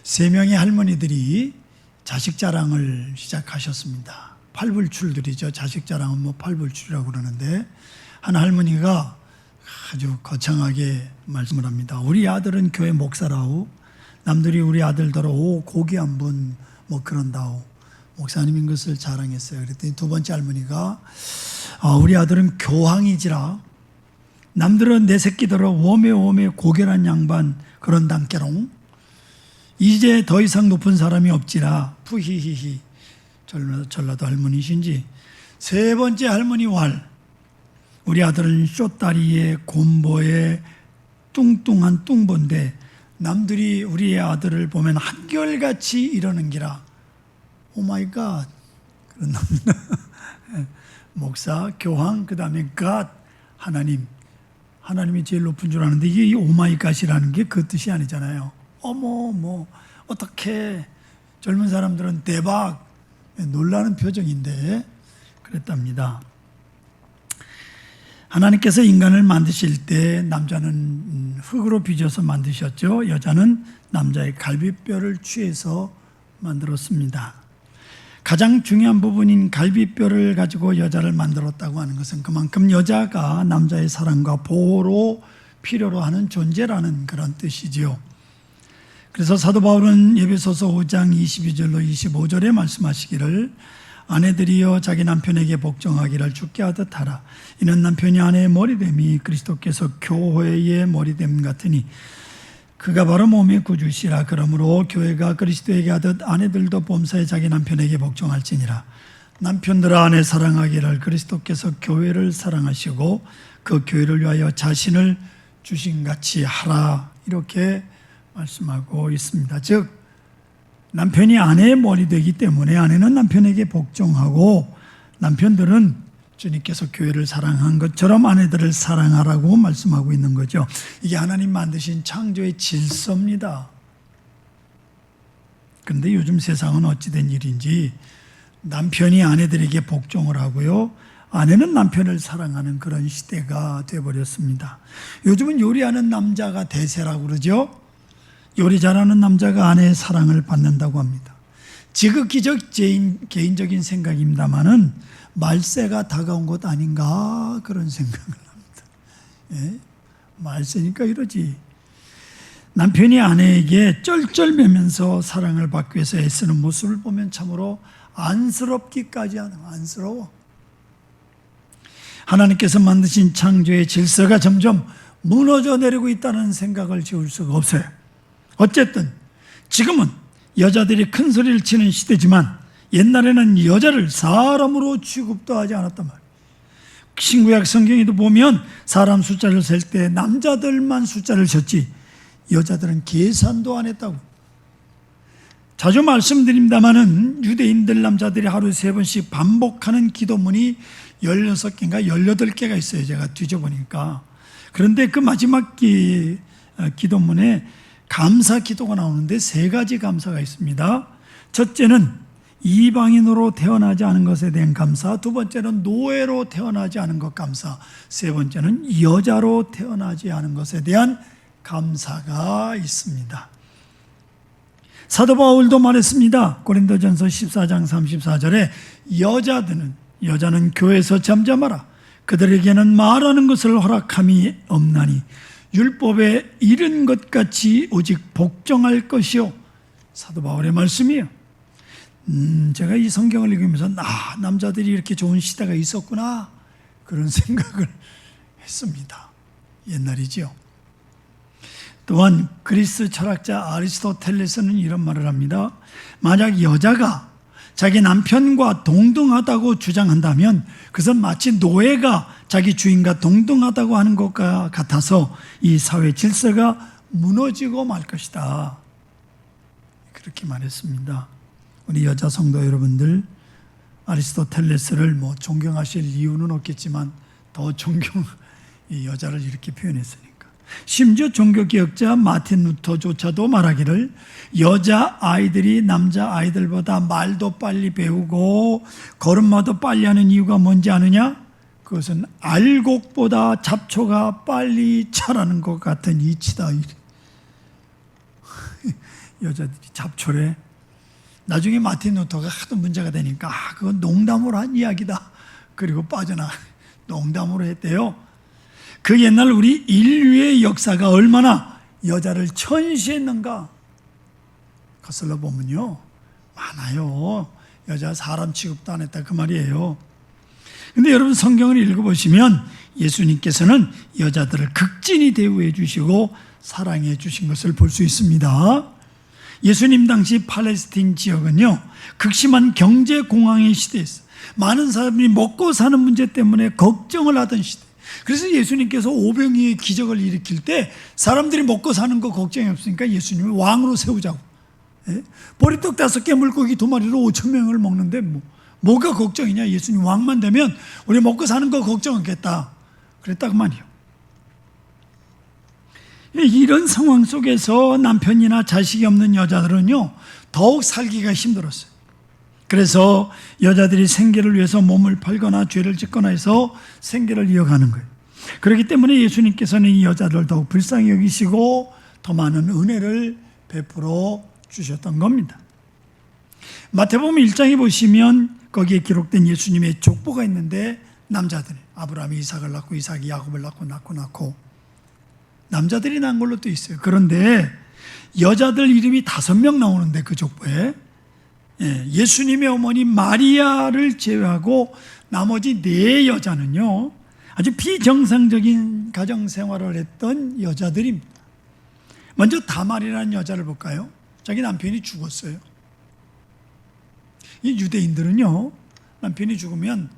세 명의 할머니들이 자식 자랑을 시작하셨습니다. 팔불출들이죠. 자식 자랑은 뭐 팔불출이라고 그러는데, 한 할머니가 아주 거창하게 말씀을 합니다. 우리 아들은 교회 목사라오. 남들이 우리 아들더러 오 고기 한 분 뭐 그런다오. 목사님인 것을 자랑했어요. 그랬더니 두 번째 할머니가 우리 아들은 교황이지라. 남들은 내 새끼더러 오메 고결한 양반 그런단께롱. 이제 더 이상 높은 사람이 없지라. 푸히히히. 전라도 할머니신지. 세 번째 할머니 왈. 우리 아들은 쇼다리에 곰보에 뚱뚱한 뚱보인데 남들이 우리의 아들을 보면 한결같이 이러는 기라. 오 마이 갓. 그런 납니다. 목사, 교황, 그 다음에 갓, 하나님. 하나님이 제일 높은 줄 아는데 이게 오 마이 갓이라는 게 그 뜻이 아니잖아요. 어머, 뭐, 어떻게 젊은 사람들은 대박. 놀라는 표정인데 그랬답니다. 하나님께서 인간을 만드실 때 남자는 흙으로 빚어서 만드셨죠. 여자는 남자의 갈비뼈를 취해서 만들었습니다. 가장 중요한 부분인 갈비뼈를 가지고 여자를 만들었다고 하는 것은 그만큼 여자가 남자의 사랑과 보호로 필요로 하는 존재라는 그런 뜻이지요. 그래서 사도 바울은 에베소서 5장 22절로 25절에 말씀하시기를 아내들이여 자기 남편에게 복종하기를 주께 하듯 하라. 이는 남편이 아내의 머리됨이 그리스도께서 교회의 머리됨 같으니 그가 바로 몸의 구주시라. 그러므로 교회가 그리스도에게 하듯 아내들도 범사에 자기 남편에게 복종할지니라. 남편들아 아내 사랑하기를 그리스도께서 교회를 사랑하시고 그 교회를 위하여 자신을 주신같이 하라. 이렇게 말씀하고 있습니다. 즉 남편이 아내의 머리 되기 때문에 아내는 남편에게 복종하고 남편들은 주님께서 교회를 사랑한 것처럼 아내들을 사랑하라고 말씀하고 있는 거죠. 이게 하나님 만드신 창조의 질서입니다. 그런데 요즘 세상은 어찌된 일인지 남편이 아내들에게 복종을 하고요, 아내는 남편을 사랑하는 그런 시대가 되어버렸습니다. 요즘은 요리하는 남자가 대세라고 그러죠. 요리 잘하는 남자가 아내의 사랑을 받는다고 합니다. 지극히적 개인적인 생각입니다만은 말세가 다가온 것 아닌가 그런 생각을 합니다. 예? 말세니까 이러지. 남편이 아내에게 쩔쩔매면서 사랑을 받기 위해서 애쓰는 모습을 보면 참으로 안쓰럽기까지 하는, 안쓰러워. 하나님께서 만드신 창조의 질서가 점점 무너져 내리고 있다는 생각을 지울 수가 없어요. 어쨌든 지금은 여자들이 큰 소리를 치는 시대지만 옛날에는 여자를 사람으로 취급도 하지 않았단 말이에요. 신구약 성경에도 보면 사람 숫자를 셀 때 남자들만 숫자를 셌지 여자들은 계산도 안 했다고. 자주 말씀드립니다마는 유대인들 남자들이 하루에 3번씩 반복하는 기도문이 16개인가 18개가 있어요. 제가 뒤져보니까. 그런데 그 마지막 기도문에 감사 기도가 나오는데 3가지 감사가 있습니다. 첫째는 이방인으로 태어나지 않은 것에 대한 감사, 두 번째는 노예로 태어나지 않은 것 감사, 세 번째는 여자로 태어나지 않은 것에 대한 감사가 있습니다. 사도 바울도 말했습니다. 고린도전서 14장 34절에 여자는 교회에서 잠잠하라. 그들에게는 말하는 것을 허락함이 없나니 율법에 이른 것 같이 오직 복종할 것이요. 사도 바울의 말씀이에요. 제가 이 성경을 읽으면서 남자들이 이렇게 좋은 시대가 있었구나 그런 생각을 했습니다. 옛날이지요. 또한 그리스 철학자 아리스토텔레스는 이런 말을 합니다. 만약 여자가 자기 남편과 동등하다고 주장한다면 그것은 마치 노예가 자기 주인과 동등하다고 하는 것과 같아서 이 사회 질서가 무너지고 말 것이다. 그렇게 말했습니다. 우리 여자 성도 여러분들, 아리스토텔레스를 존경하실 이유는 없겠지만 더 이 여자를 이렇게 표현했으니까. 심지어 종교개혁자 마틴 루터조차도 말하기를 여자 아이들이 남자 아이들보다 말도 빨리 배우고 걸음마도 빨리 하는 이유가 뭔지 아느냐? 그것은 알곡보다 잡초가 빨리 자라는 것 같은 이치다. 여자들이 잡초래. 나중에 마틴 루터가 하도 문제가 되니까 그건 농담으로 한 이야기다. 그리고 빠져나 농담으로 했대요. 그 옛날 우리 인류의 역사가 얼마나 여자를 천시했는가 거슬러 보면요 많아요. 여자 사람 취급도 안 했다 그 말이에요. 근데 여러분 성경을 읽어보시면 예수님께서는 여자들을 극진히 대우해 주시고 사랑해 주신 것을 볼 수 있습니다. 예수님 당시 팔레스틴 지역은요 극심한 경제 공황의 시대였어요. 많은 사람들이 먹고 사는 문제 때문에 걱정을 하던 시대. 그래서 예수님께서 오병이의 기적을 일으킬 때 사람들이 먹고 사는 거 걱정이 없으니까 예수님을 왕으로 세우자고. 보리떡 5개 물고기 2마리로 5,000명을 먹는데 뭐가 걱정이냐. 예수님 왕만 되면 우리 먹고 사는 거 걱정 없겠다 그랬다 그 말이에요. 이런 상황 속에서 남편이나 자식이 없는 여자들은요 더욱 살기가 힘들었어요. 그래서 여자들이 생계를 위해서 몸을 팔거나 죄를 짓거나 해서 생계를 이어가는 거예요. 그렇기 때문에 예수님께서는 이 여자들을 더욱 불쌍히 여기시고 더 많은 은혜를 베풀어 주셨던 겁니다. 마태복음 1장에 보시면 거기에 기록된 예수님의 족보가 있는데 남자들 아브라함이 이삭을 낳고 이삭이 야곱을 낳고 남자들이 난 걸로 또 있어요. 그런데 여자들 이름이 5명 나오는데 그 족보에 예수님의 어머니 마리아를 제외하고 나머지 4여자는요 아주 비정상적인 가정생활을 했던 여자들입니다. 먼저 다말이라는 여자를 볼까요? 자기 남편이 죽었어요. 이 유대인들은요 남편이 죽으면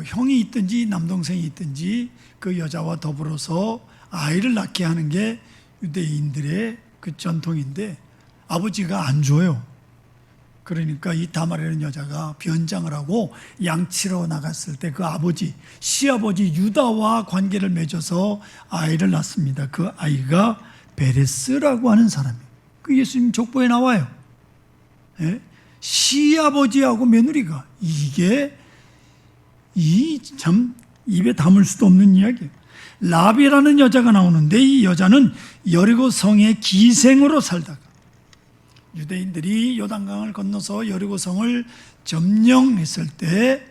형이 있든지 남동생이 있든지 그 여자와 더불어서 아이를 낳게 하는 게 유대인들의 그 전통인데 아버지가 안 줘요. 그러니까 이 다말이라는 여자가 변장을 하고 양치러 나갔을 때 그 아버지, 시아버지 유다와 관계를 맺어서 아이를 낳습니다. 그 아이가 베레스라고 하는 사람이에요. 그 예수님 족보에 나와요. 시아버지하고 며느리가 이게 참 입에 담을 수도 없는 이야기예요. 라비라는 여자가 나오는데 이 여자는 여리고 성의 기생으로 살다가 유대인들이 요단강을 건너서 여리고 성을 점령했을 때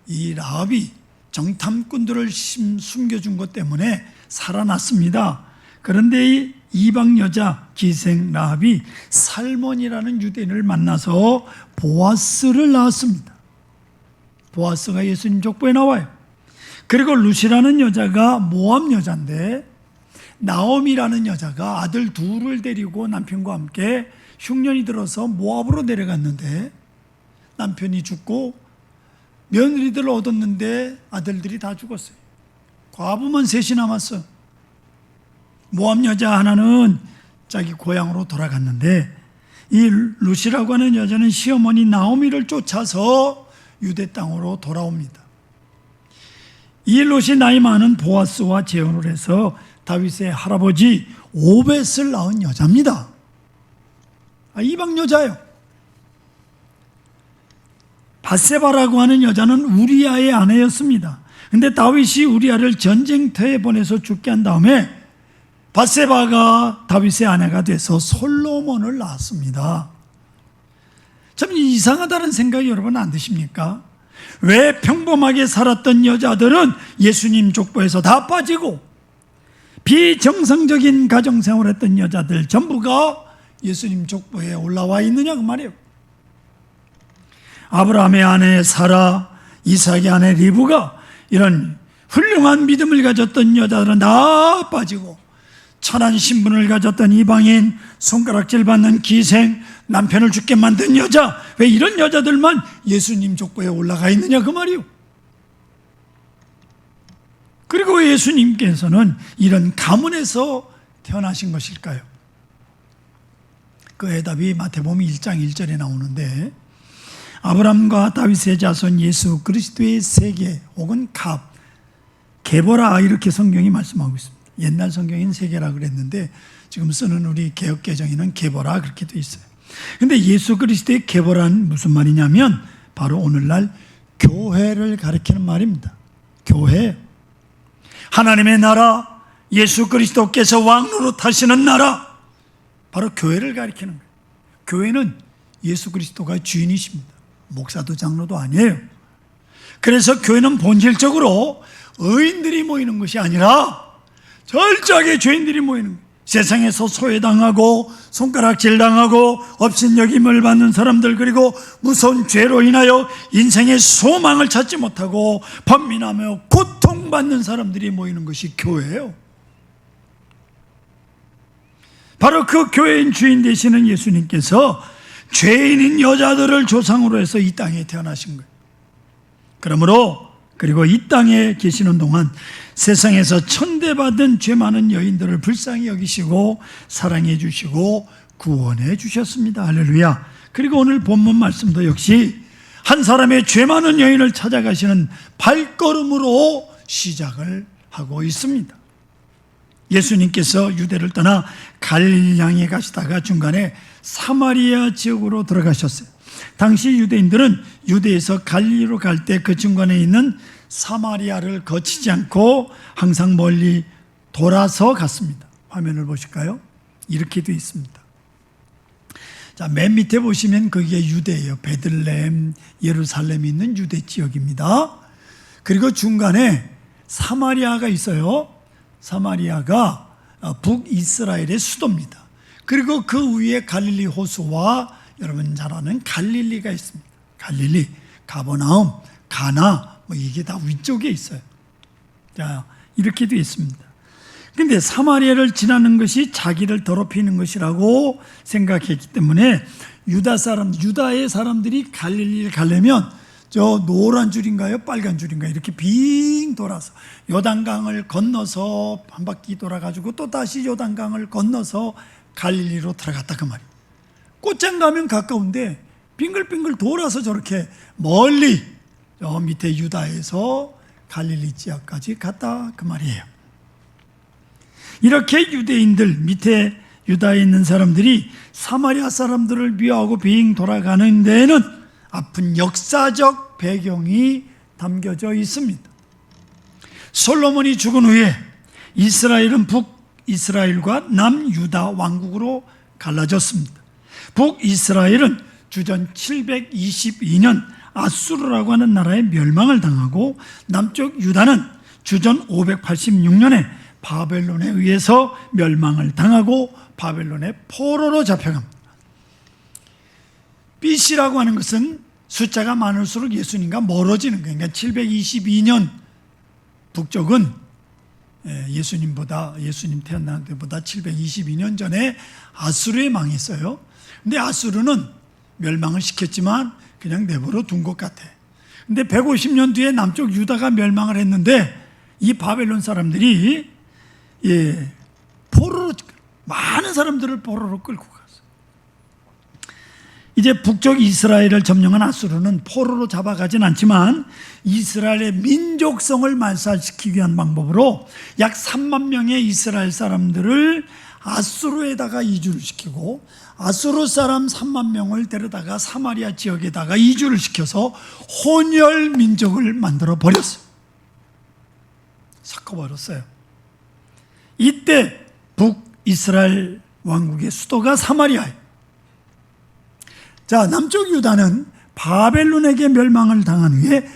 이 라합이 정탐꾼들을 숨겨준 것 때문에 살아났습니다. 그런데 이 이방 여자 기생 라합이 살몬이라는 유대인을 만나서 보아스를 낳았습니다. 보아스가 예수님 족보에 나와요. 그리고 루시라는 여자가 모압 여자인데 나옴이라는 여자가 아들 둘을 데리고 남편과 함께 흉년이 들어서 모압으로 내려갔는데 남편이 죽고 며느리들을 얻었는데 아들들이 다 죽었어요. 과부만 3이 남았어. 모압 여자 하나는 자기 고향으로 돌아갔는데 이 루시라고 하는 여자는 시어머니 나오미를 쫓아서 유대 땅으로 돌아옵니다. 이 롯이 나이 많은 보아스와 재혼을 해서 다윗의 할아버지 오벳을 낳은 여자입니다. 이방 여자예요. 밧세바라고 하는 여자는 우리아의 아내였습니다. 근데 다윗이 우리아를 전쟁터에 보내서 죽게 한 다음에 밧세바가 다윗의 아내가 돼서 솔로몬을 낳았습니다. 참 이상하다는 생각이 여러분 안 드십니까? 왜 평범하게 살았던 여자들은 예수님 족보에서 다 빠지고 비정상적인 가정생활을 했던 여자들 전부가 예수님 족보에 올라와 있느냐 그 말이에요. 아브라함의 아내 사라, 이삭의 아내 리브가 이런 훌륭한 믿음을 가졌던 여자들은 다 빠지고 천한 신분을 가졌던 이방인, 손가락질 받는 기생, 남편을 죽게 만든 여자, 왜 이런 여자들만 예수님 족보에 올라가 있느냐 그 말이에요. 그리고 예수님께서는 이런 가문에서 태어나신 것일까요? 그 해답이 마태복음 1장 1절에 나오는데 아브람과 다윗의 자손 예수 그리스도의 세계 혹은 게보라 이렇게 성경이 말씀하고 있습니다. 옛날 성경에는 세계라 그랬는데 지금 쓰는 우리 개역개정에는 게보라 그렇게 돼 있어요. 근데 예수 그리스도의 게보라는 무슨 말이냐면 바로 오늘날 교회를 가리키는 말입니다. 교회, 하나님의 나라, 예수 그리스도께서 왕노릇 하시는 나라, 바로 교회를 가리키는 거예요. 교회는 예수 그리스도가 주인이십니다. 목사도 장로도 아니에요. 그래서 교회는 본질적으로 의인들이 모이는 것이 아니라 철저하게 죄인들이 모이는 거예요. 세상에서 소외당하고 손가락질당하고 업신여김을 받는 사람들, 그리고 무서운 죄로 인하여 인생의 소망을 찾지 못하고 번민하며 고통받는 사람들이 모이는 것이 교회예요. 바로 그 교회인 주인 되시는 예수님께서 죄인인 여자들을 조상으로 해서 이 땅에 태어나신 거예요. 그러므로 그리고 이 땅에 계시는 동안 세상에서 천대받은 죄 많은 여인들을 불쌍히 여기시고 사랑해 주시고 구원해 주셨습니다. 할렐루야. 그리고 오늘 본문 말씀도 역시 한 사람의 죄 많은 여인을 찾아가시는 발걸음으로 시작을 하고 있습니다. 예수님께서 유대를 떠나 갈릴리 향해 가시다가 중간에 사마리아 지역으로 들어가셨어요. 당시 유대인들은 유대에서 갈릴리로 갈 때 그 중간에 있는 사마리아를 거치지 않고 항상 멀리 돌아서 갔습니다. 화면을 보실까요? 이렇게 되어 있습니다. 자, 맨 밑에 보시면 그게 유대예요. 베들레헴, 예루살렘이 있는 유대 지역입니다. 그리고 중간에 사마리아가 있어요. 사마리아가 북이스라엘의 수도입니다. 그리고 그 위에 갈릴리 호수와 여러분 잘 아는 갈릴리가 있습니다. 갈릴리, 가버나움, 가나, 이게 다 위쪽에 있어요. 자, 이렇게 되어 있습니다. 근데 사마리아를 지나는 것이 자기를 더럽히는 것이라고 생각했기 때문에 유다의 사람들이 갈릴리를 가려면 저 노란 줄인가요? 빨간 줄인가요? 이렇게 빙 돌아서 요단강을 건너서 한 바퀴 돌아가지고 또 다시 요단강을 건너서 갈릴리로 들어갔다 그 말이에요. 꽃장 가면 가까운데 빙글빙글 돌아서 저렇게 멀리 저 밑에 유다에서 갈릴리 지역까지 갔다 그 말이에요. 이렇게 유대인들 밑에 유다에 있는 사람들이 사마리아 사람들을 미워하고 빙 돌아가는 데에는 아픈 역사적 배경이 담겨져 있습니다. 솔로몬이 죽은 후에 이스라엘은 북이스라엘과 남유다 왕국으로 갈라졌습니다. 북이스라엘은 주전 722년 아수르라고 하는 나라에 멸망을 당하고 남쪽 유다는 주전 586년에 바벨론에 의해서 멸망을 당하고 바벨론의 포로로 잡혀갑니다. BC라고 하는 것은 숫자가 많을수록 예수님과 멀어지는 거예요. 그러니까 722년 북쪽은 예수님 태어난 때보다 722년 전에 아수르에 망했어요. 근데 아수르는 멸망을 시켰지만 그냥 내버려 둔 것 같아. 근데 150년 뒤에 남쪽 유다가 멸망을 했는데 이 바벨론 사람들이 포로로 많은 사람들을 포로로 끌고 갔어요. 이제 북쪽 이스라엘을 점령한 아수르는 포로로 잡아가진 않지만 이스라엘의 민족성을 말살시키기 위한 방법으로 약 3만 명의 이스라엘 사람들을 아수르에다가 이주를 시키고 아수르 사람 3만 명을 데려다가 사마리아 지역에다가 이주를 시켜서 혼혈 민족을 만들어 버렸어요. 섞어버렸어요. 이때 북이스라엘 왕국의 수도가 사마리아예요. 자, 남쪽 유다는 바벨론에게 멸망을 당한 후에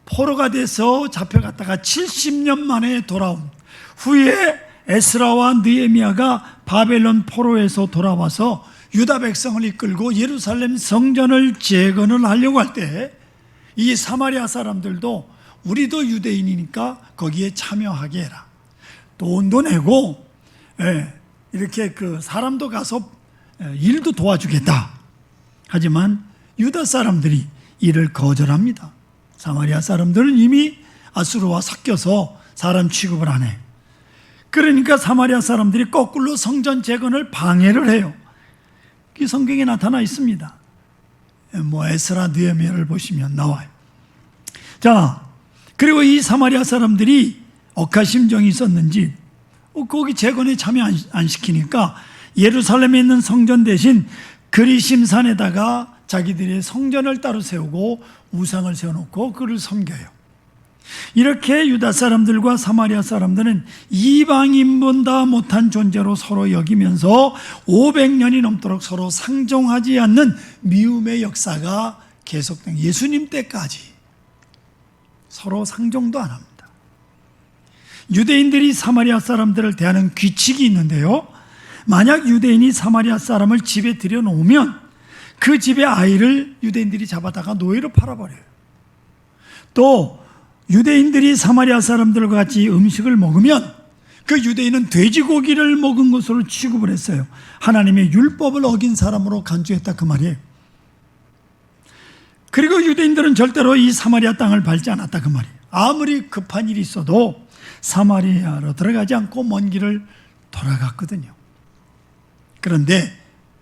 포로가 돼서 잡혀갔다가 70년 만에 돌아온 후에 에스라와 느헤미야가 바벨론 포로에서 돌아와서 유다 백성을 이끌고 예루살렘 성전을 재건을 하려고 할 때 이 사마리아 사람들도 우리도 유대인이니까 거기에 참여하게 해라. 돈도 내고 이렇게 그 사람도 가서 일도 도와주겠다. 하지만 유다 사람들이 이를 거절합니다. 사마리아 사람들은 이미 아수르와 섞여서 사람 취급을 안 해. 그러니까 사마리아 사람들이 거꾸로 성전 재건을 방해를 해요. 이 성경에 나타나 있습니다. 에스라 느헤미야를 보시면 나와요. 자, 그리고 이 사마리아 사람들이 억하심정이 있었는지 거기 재건에 참여 안 시키니까 예루살렘에 있는 성전 대신 그리심산에다가 자기들의 성전을 따로 세우고 우상을 세워놓고 그를 섬겨요. 이렇게 유다 사람들과 사마리아 사람들은 이방인보다 못한 존재로 서로 여기면서 500년이 넘도록 서로 상종하지 않는 미움의 역사가 계속된, 예수님 때까지 서로 상종도 안 합니다. 유대인들이 사마리아 사람들을 대하는 규칙이 있는데요, 만약 유대인이 사마리아 사람을 집에 들여놓으면 그 집의 아이를 유대인들이 잡아다가 노예로 팔아버려요. 또 유대인들이 사마리아 사람들과 같이 음식을 먹으면 그 유대인은 돼지고기를 먹은 것으로 취급을 했어요. 하나님의 율법을 어긴 사람으로 간주했다, 그 말이에요. 그리고 유대인들은 절대로 이 사마리아 땅을 밟지 않았다, 그 말이에요. 아무리 급한 일이 있어도 사마리아로 들어가지 않고 먼 길을 돌아갔거든요. 그런데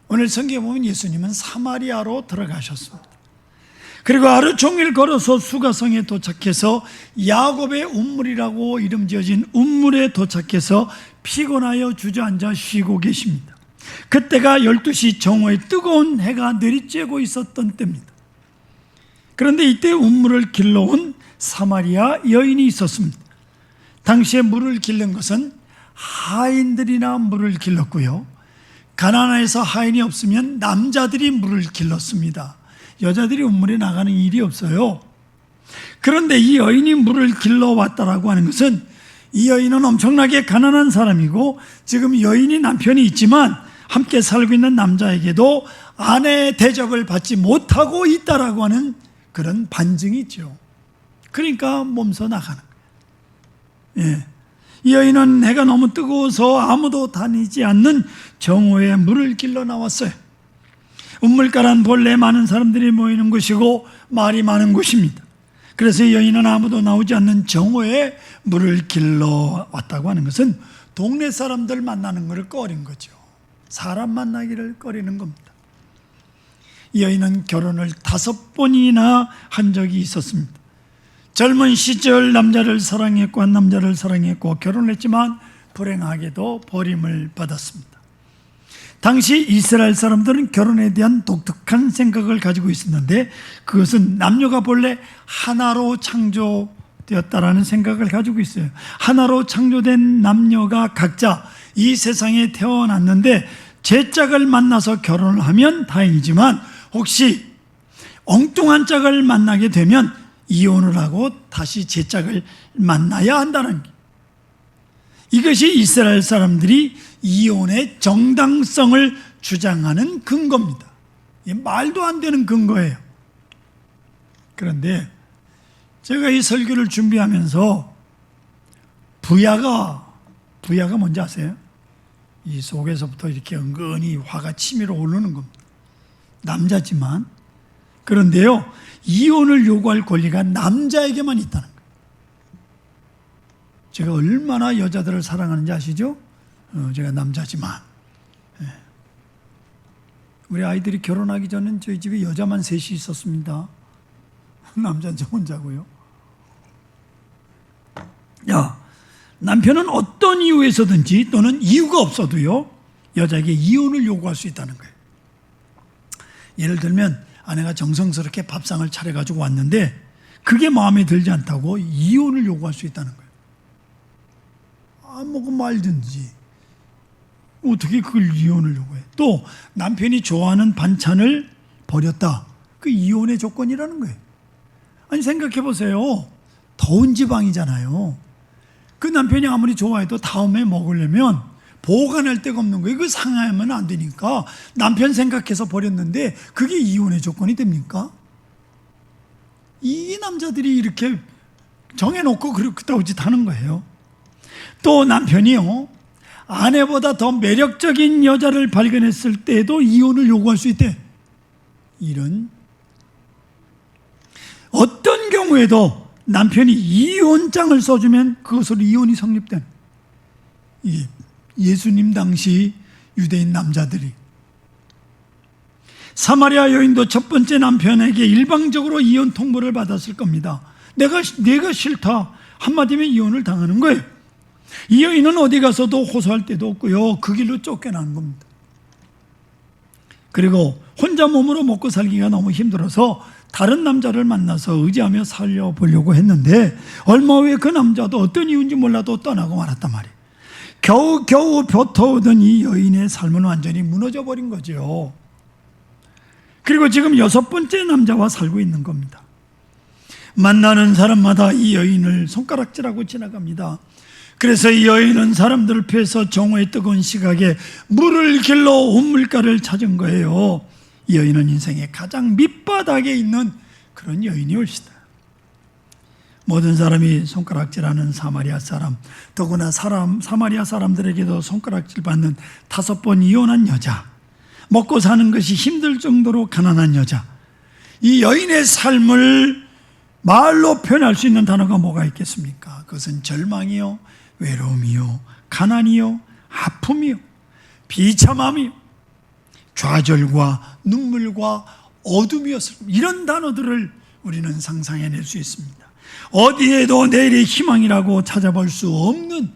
오늘 성경에 보면 예수님은 사마리아로 들어가셨습니다. 그리고 하루 종일 걸어서 수가성에 도착해서 야곱의 운물이라고 이름 지어진 운물에 도착해서 피곤하여 주저앉아 쉬고 계십니다. 그때가 12시 정오에 뜨거운 해가 내리쬐고 있었던 때입니다. 그런데 이때 운물을 길러온 사마리아 여인이 있었습니다. 당시에 물을 길른 것은 하인들이나 물을 길렀고요, 가나안에서 하인이 없으면 남자들이 물을 길렀습니다. 여자들이 운물에 나가는 일이 없어요. 그런데 이 여인이 물을 길러왔다라고 하는 것은 이 여인은 엄청나게 가난한 사람이고 지금 여인이 남편이 있지만 함께 살고 있는 남자에게도 아내의 대접을 받지 못하고 있다라고 하는 그런 반증이 있죠. 그러니까 몸서 나가는 거예요. 예. 이 여인은 해가 너무 뜨거워서 아무도 다니지 않는 정오에 물을 길러 나왔어요. 운물가란 본래 많은 사람들이 모이는 곳이고 말이 많은 곳입니다. 그래서 이 여인은 아무도 나오지 않는 정오에 물을 길러 왔다고 하는 것은 동네 사람들 만나는 것을 꺼린 거죠. 사람 만나기를 꺼리는 겁니다. 이 여인은 결혼을 5번이나 한 적이 있었습니다. 젊은 시절 남자를 사랑했고 한 남자를 사랑했고 결혼했지만 불행하게도 버림을 받았습니다. 당시 이스라엘 사람들은 결혼에 대한 독특한 생각을 가지고 있었는데 그것은 남녀가 본래 하나로 창조되었다라는 생각을 가지고 있어요. 하나로 창조된 남녀가 각자 이 세상에 태어났는데 제 짝을 만나서 결혼을 하면 다행이지만 혹시 엉뚱한 짝을 만나게 되면 이혼을 하고 다시 제 짝을 만나야 한다는 게, 이것이 이스라엘 사람들이 이혼의 정당성을 주장하는 근거입니다. 말도 안 되는 근거예요. 그런데 제가 이 설교를 준비하면서 부야가 뭔지 아세요? 이 속에서부터 이렇게 은근히 화가 치밀어 오르는 겁니다. 남자지만. 그런데요, 이혼을 요구할 권리가 남자에게만 있다는 거예요. 제가 얼마나 여자들을 사랑하는지 아시죠? 제가 남자지만. 우리 아이들이 결혼하기 전엔 저희 집에 여자만 셋이 있었습니다. 남자는 저 혼자고요. 남편은 어떤 이유에서든지 또는 이유가 없어도요, 여자에게 이혼을 요구할 수 있다는 거예요. 예를 들면 아내가 정성스럽게 밥상을 차려가지고 왔는데 그게 마음에 들지 않다고 이혼을 요구할 수 있다는 거예요. 뭐그 말든지 어떻게 그걸 이혼을 요구해. 또 남편이 좋아하는 반찬을 버렸다, 그 이혼의 조건이라는 거예요. 아니 생각해 보세요. 더운 지방이잖아요. 그 남편이 아무리 좋아해도 다음에 먹으려면 보관할 데가 없는 거예요. 이거 상하면 안 되니까 남편 생각해서 버렸는데 그게 이혼의 조건이 됩니까? 이 남자들이 이렇게 정해놓고 그렇다고 짓 하는 거예요. 또 남편이요, 아내보다 더 매력적인 여자를 발견했을 때에도 이혼을 요구할 수 있대. 이런, 어떤 경우에도 남편이 이혼장을 써주면 그것으로 이혼이 성립된, 예수님 당시 유대인 남자들이. 사마리아 여인도 첫 번째 남편에게 일방적으로 이혼 통보를 받았을 겁니다. 내가 싫다 한마디면 이혼을 당하는 거예요. 이 여인은 어디 가서도 호소할 데도 없고요, 그 길로 쫓겨난 겁니다. 그리고 혼자 몸으로 먹고 살기가 너무 힘들어서 다른 남자를 만나서 의지하며 살려보려고 했는데 얼마 후에 그 남자도 어떤 이유인지 몰라도 떠나고 말았단 말이에요. 겨우겨우 버텨오던 이 여인의 삶은 완전히 무너져 버린 거죠. 그리고 지금 6번째 남자와 살고 있는 겁니다. 만나는 사람마다 이 여인을 손가락질하고 지나갑니다. 그래서 이 여인은 사람들을 피해서 정오의 뜨거운 시각에 물을 길러 온물가를 찾은 거예요. 이 여인은 인생의 가장 밑바닥에 있는 그런 여인이 올시다. 모든 사람이 손가락질하는 사마리아 사람, 더구나 사마리아 사람들에게도 손가락질 받는 5번 이혼한 여자, 먹고 사는 것이 힘들 정도로 가난한 여자, 이 여인의 삶을 말로 표현할 수 있는 단어가 뭐가 있겠습니까? 그것은 절망이요, 외로움이요, 가난이요, 아픔이요, 비참함이요, 좌절과 눈물과 어둠이었을 겁니다. 이런 단어들을 우리는 상상해낼 수 있습니다. 어디에도 내일의 희망이라고 찾아볼 수 없는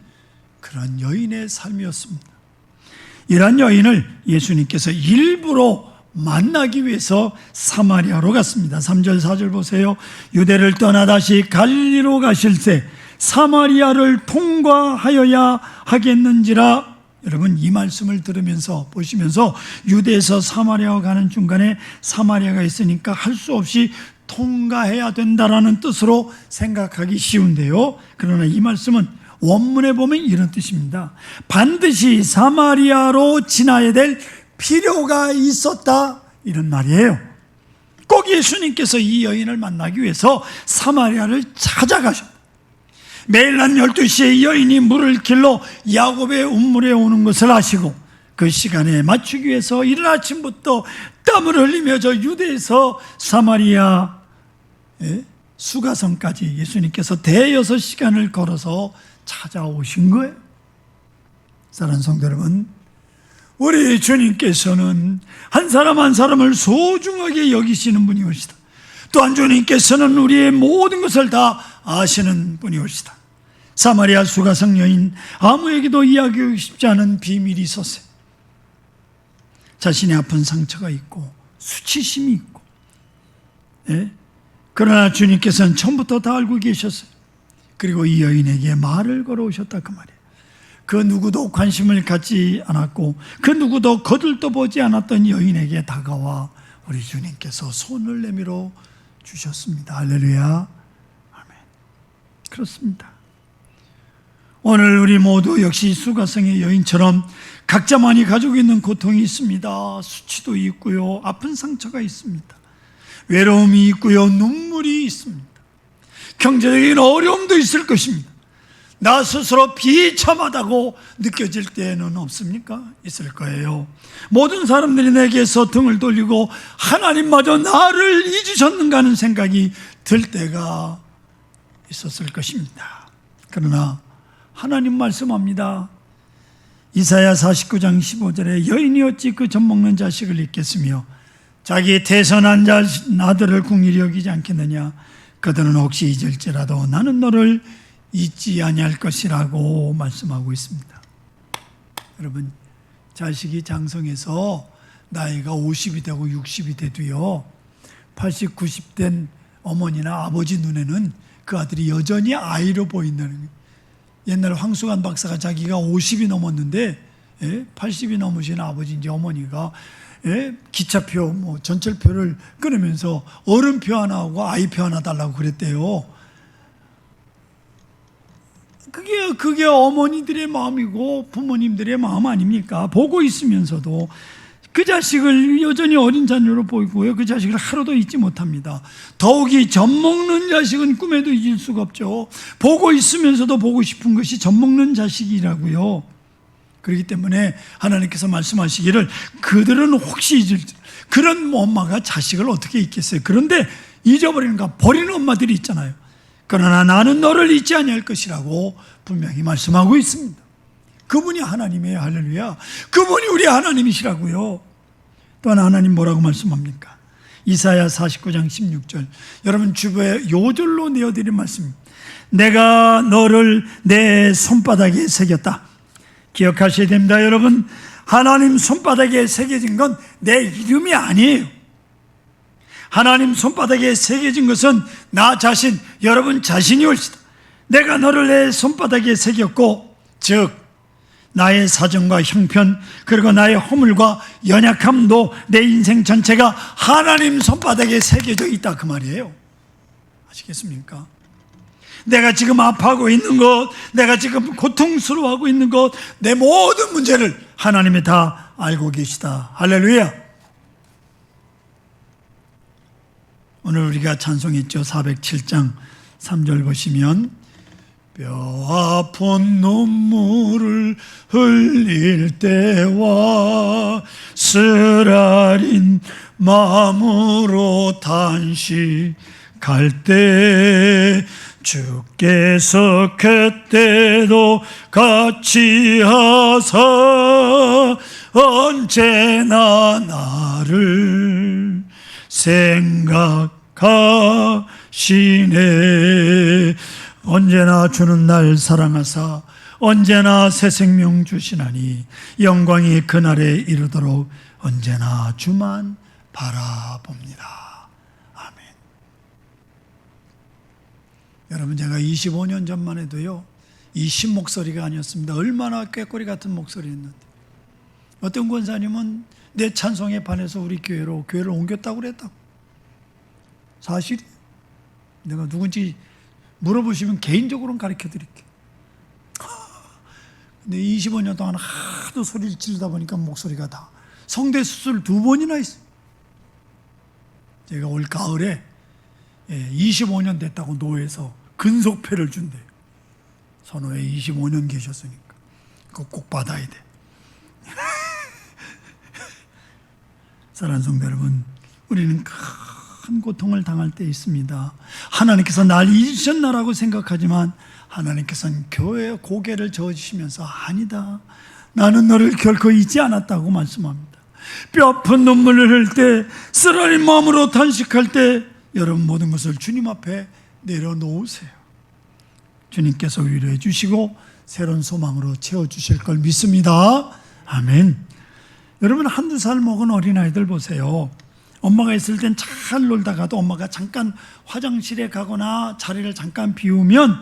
그런 여인의 삶이었습니다. 이런 여인을 예수님께서 일부러 만나기 위해서 사마리아로 갔습니다. 3절 4절 보세요. 유대를 떠나 다시 갈릴리로 가실새 사마리아를 통과하여야 하겠는지라. 여러분, 이 말씀을 들으면서 보시면서 유대에서 사마리아 가는 중간에 사마리아가 있으니까 할 수 없이 통과해야 된다라는 뜻으로 생각하기 쉬운데요. 그러나 이 말씀은 원문에 보면 이런 뜻입니다. 반드시 사마리아로 지나야 될 필요가 있었다, 이런 말이에요. 꼭 예수님께서 이 여인을 만나기 위해서 사마리아를 찾아가셨다. 매일 낮 12시에 여인이 물을 길러 야곱의 운물에 오는 것을 아시고 그 시간에 맞추기 위해서 이른 아침부터 땀을 흘리며 저 유대에서 사마리아 수가성까지 예수님께서 대여섯 시간을 걸어서 찾아오신 거예요. 사랑하는 성도 여러분, 우리 주님께서는 한 사람 한 사람을 소중하게 여기시는 분이오시다. 또한 주님께서는 우리의 모든 것을 다 아시는 분이오시다. 사마리아 수가성 여인, 아무에게도 이야기하고 싶지 않은 비밀이 있었어요. 자신의 아픈 상처가 있고 수치심이 있고, 그러나 주님께서는 처음부터 다 알고 계셨어요. 그리고 이 여인에게 말을 걸어오셨다, 그 말이에요. 그 누구도 관심을 갖지 않았고 그 누구도 거들떠 보지 않았던 여인에게 다가와 우리 주님께서 손을 내밀어 주셨습니다. 할렐루야, 아멘. 그렇습니다. 오늘 우리 모두 역시 수가성의 여인처럼 각자만이 가지고 있는 고통이 있습니다. 수치도 있고요, 아픈 상처가 있습니다, 외로움이 있고요, 눈물이 있습니다, 경제적인 어려움도 있을 것입니다. 나 스스로 비참하다고 느껴질 때는 없습니까? 있을 거예요. 모든 사람들이 내게서 등을 돌리고 하나님마저 나를 잊으셨는가 하는 생각이 들 때가 있었을 것입니다. 그러나 하나님 말씀합니다. 이사야 49장 15절에 여인이 어찌 그 젖먹는 자식을 잊겠으며 자기 태선한 아들을 궁일이 여기지 않겠느냐. 그들은 혹시 잊을지라도 나는 너를 잊지 아니할 것이라고 말씀하고 있습니다. 여러분, 자식이 장성해서 나이가 50이 되고 60이 돼도요, 80, 90 된 어머니나 아버지 눈에는 그 아들이 여전히 아이로 보인다는 거예요. 옛날 황수관 박사가 자기가 50이 넘었는데 80이 넘으신 아버지인지 어머니가 기차표, 전철표를 끊으면서 어른표 하나 하고 아이표 하나 달라고 그랬대요. 그게 어머니들의 마음이고 부모님들의 마음 아닙니까? 보고 있으면서도 그 자식을 여전히 어린 자녀로 보이고요, 그 자식을 하루도 잊지 못합니다. 더욱이 젖먹는 자식은 꿈에도 잊을 수가 없죠. 보고 있으면서도 보고 싶은 것이 젖먹는 자식이라고요. 그렇기 때문에 하나님께서 말씀하시기를 그들은 혹시 잊을지, 그런 엄마가 자식을 어떻게 잊겠어요? 그런데 잊어버리는가, 버리는 엄마들이 있잖아요. 그러나 나는 너를 잊지 아니할 것이라고 분명히 말씀하고 있습니다. 그분이 하나님이에요. 할렐루야. 그분이 우리 하나님이시라고요. 또 하나 하나님 뭐라고 말씀합니까? 이사야 49장 16절. 여러분 주부에 요절로 내어드린 말씀입니다. 내가 너를 내 손바닥에 새겼다. 기억하셔야 됩니다. 여러분, 하나님 손바닥에 새겨진 건 내 이름이 아니에요. 하나님 손바닥에 새겨진 것은 나 자신, 여러분 자신이 옳시다. 내가 너를 내 손바닥에 새겼고, 즉 나의 사정과 형편, 그리고 나의 허물과 연약함도 내 인생 전체가 하나님 손바닥에 새겨져 있다, 그 말이에요. 아시겠습니까? 내가 지금 아파하고 있는 것, 내가 지금 고통스러워하고 있는 것, 내 모든 문제를 하나님이 다 알고 계시다. 할렐루야. 오늘 우리가 찬송했죠. 407장 3절 보시면, 뼈 아픈 눈물을 흘릴 때와 쓰라린 마음으로 단식할 때 주께서 그때도 같이 하사 언제나 나를 생각하시네. 언제나 주는 날 사랑하사 언제나 새 생명 주시나니 영광이 그날에 이르도록 언제나 주만 바라봅니다. 아멘. 여러분, 제가 25년 전만 해도요, 이 신목소리가 아니었습니다. 얼마나 꾀꼬리 같은 목소리였는데, 어떤 권사님은 내 찬송에 반해서 우리 교회를 옮겼다고 그랬다고. 사실이에요. 내가 누군지 물어보시면 개인적으로는 가르쳐 드릴게요. 근데 25년 동안 하도 소리를 지르다 보니까 목소리가 다, 성대 수술 2번이나 했어요. 제가 올 가을에 25년 됐다고 노회에서 근속패를 준대요. 선호에 25년 계셨으니까 그거 꼭 받아야 돼. 사랑하는 성도 여러분, 우리는 큰 고통을 당할 때 있습니다. 하나님께서 날 잊으셨나라고 생각하지만 하나님께서는 교회에 고개를 저으시면서 아니다, 나는 너를 결코 잊지 않았다고 말씀합니다. 뼈아픈 눈물을 흘릴 때, 쓰라린 마음으로 단식할 때 여러분 모든 것을 주님 앞에 내려놓으세요. 주님께서 위로해 주시고 새로운 소망으로 채워주실 걸 믿습니다. 아멘. 여러분, 1-2살 먹은 어린아이들 보세요. 엄마가 있을 땐 잘 놀다가도 엄마가 잠깐 화장실에 가거나 자리를 잠깐 비우면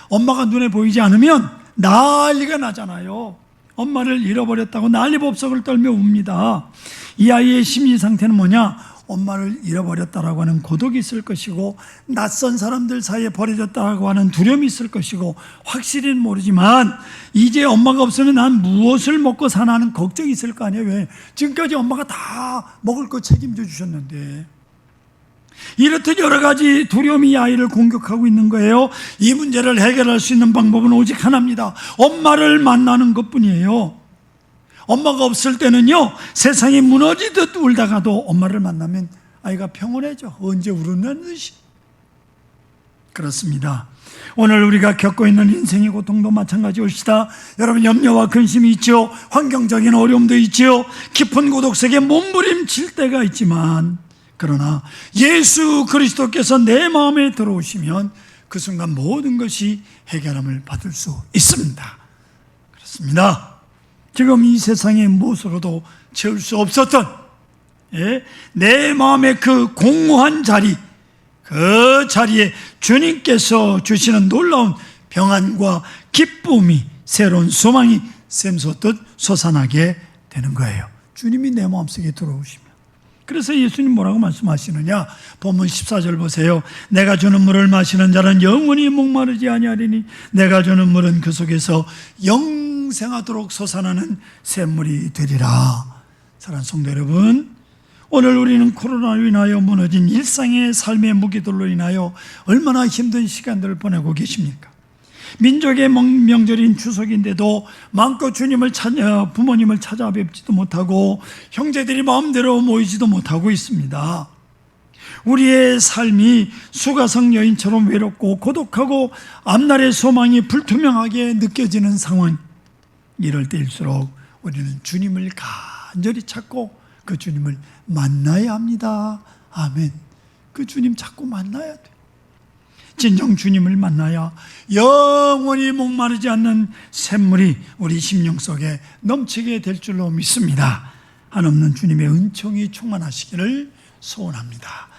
엄마가 눈에 보이지 않으면 난리가 나잖아요. 엄마를 잃어버렸다고 난리법석을 떨며 웁니다. 이 아이의 심리 상태는 뭐냐? 엄마를 잃어버렸다라고 하는 고독이 있을 것이고, 낯선 사람들 사이에 버려졌다라고 하는 두려움이 있을 것이고, 확실히는 모르지만 이제 엄마가 없으면 난 무엇을 먹고 사나 하는 걱정이 있을 거 아니에요. 왜? 지금까지 엄마가 다 먹을 거 책임져 주셨는데. 이렇듯 여러 가지 두려움이 아이를 공격하고 있는 거예요. 이 문제를 해결할 수 있는 방법은 오직 하나입니다. 엄마를 만나는 것뿐이에요. 엄마가 없을 때는요, 세상이 무너지듯 울다가도 엄마를 만나면 아이가 평온해져. 언제 울었냐는 듯이. 그렇습니다. 오늘 우리가 겪고 있는 인생의 고통도 마찬가지일시다. 여러분, 염려와 근심이 있죠. 환경적인 어려움도 있죠. 깊은 고독 속에 몸부림칠 때가 있지만, 그러나 예수 그리스도께서 내 마음에 들어오시면 그 순간 모든 것이 해결함을 받을 수 있습니다. 그렇습니다. 지금 이 세상의 무엇으로도 채울 수 없었던 내 마음의 그 공허한 자리, 그 자리에 주님께서 주시는 놀라운 평안과 기쁨이, 새로운 소망이 샘솟듯 솟아나게 되는 거예요. 주님이 내 마음속에 들어오시면. 그래서 예수님 뭐라고 말씀하시느냐? 본문 14절 보세요. 내가 주는 물을 마시는 자는 영원히 목마르지 아니하리니 내가 주는 물은 그 속에서 영생하도록 솟아나는 샘물이 되리라. 사랑하는 성도 여러분, 오늘 우리는 코로나로 인하여 무너진 일상의 삶의 무기들로 인하여 얼마나 힘든 시간들을 보내고 계십니까? 민족의 명절인 추석인데도 마음껏 주님을 찾아, 부모님을 찾아뵙지도 못하고 형제들이 마음대로 모이지도 못하고 있습니다. 우리의 삶이 수가성 여인처럼 외롭고 고독하고 앞날의 소망이 불투명하게 느껴지는 상황, 이럴 때일수록 우리는 주님을 간절히 찾고 그 주님을 만나야 합니다. 아멘. 그 주님 찾고 만나야 돼. 진정 주님을 만나야 영원히 목마르지 않는 샘물이 우리 심령 속에 넘치게 될 줄로 믿습니다. 한없는 주님의 은총이 충만하시기를 소원합니다.